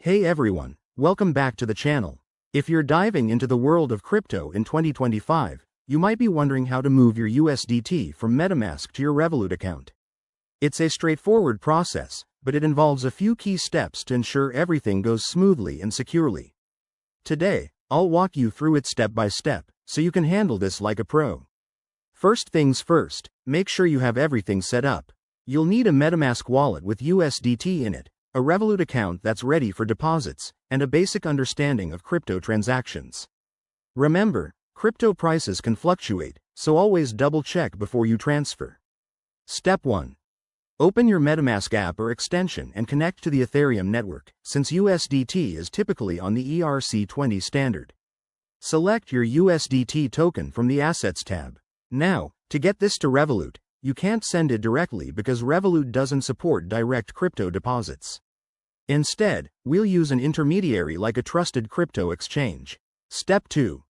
Hey everyone, welcome back to the channel. If you're diving into the world of crypto in 2025, you might be wondering how to move your USDT from Metamask to your Revolut account. It's a straightforward process, but it involves a few key steps to ensure everything goes smoothly and securely. Today, I'll walk you through it step by step, so you can handle this like a pro. First things first, make sure you have everything set up. You'll need a Metamask wallet with USDT in it, a Revolut account that's ready for deposits, and a basic understanding of crypto transactions. Remember, crypto prices can fluctuate, so always double-check before you transfer. Step 1. Open your Metamask app or extension and connect to the Ethereum network, since USDT is typically on the ERC20 standard. Select your USDT token from the Assets tab. Now, to get this to Revolut, you can't send it directly because Revolut doesn't support direct crypto deposits. Instead, we'll use an intermediary like a trusted crypto exchange. Step 2.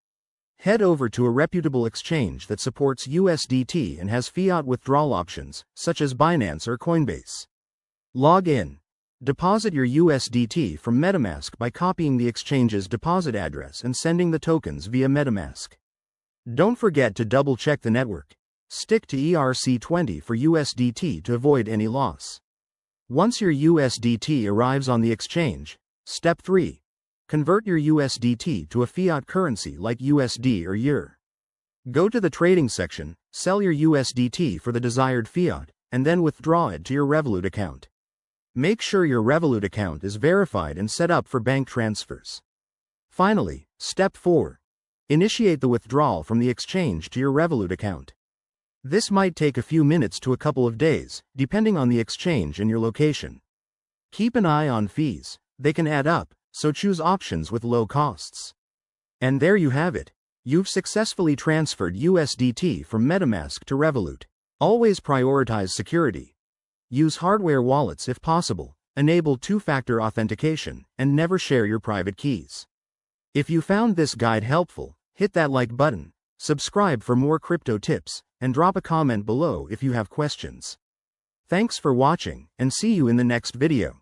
Head over to a reputable exchange that supports USDT and has fiat withdrawal options, such as Binance or Coinbase. Log in. Deposit your USDT from Metamask by copying the exchange's deposit address and sending the tokens via Metamask. Don't forget to double-check the network. Stick to ERC20 for USDT to avoid any loss. Once your USDT arrives on the exchange, Step 3. Convert your USDT to a fiat currency like USD or EUR. Go to the trading section, sell your USDT for the desired fiat, and then withdraw it to your Revolut account. Make sure your Revolut account is verified and set up for bank transfers. Finally, Step 4. Initiate the withdrawal from the exchange to your Revolut account. This might take a few minutes to a couple of days, depending on the exchange and your location. Keep an eye on fees, they can add up, so choose options with low costs. And there you have it. You've successfully transferred USDT from Metamask to Revolut. Always prioritize security. Use hardware wallets if possible, enable two-factor authentication, and never share your private keys. If you found this guide helpful, hit that like button, subscribe for more crypto tips, and drop a comment below if you have questions. Thanks for watching, and see you in the next video.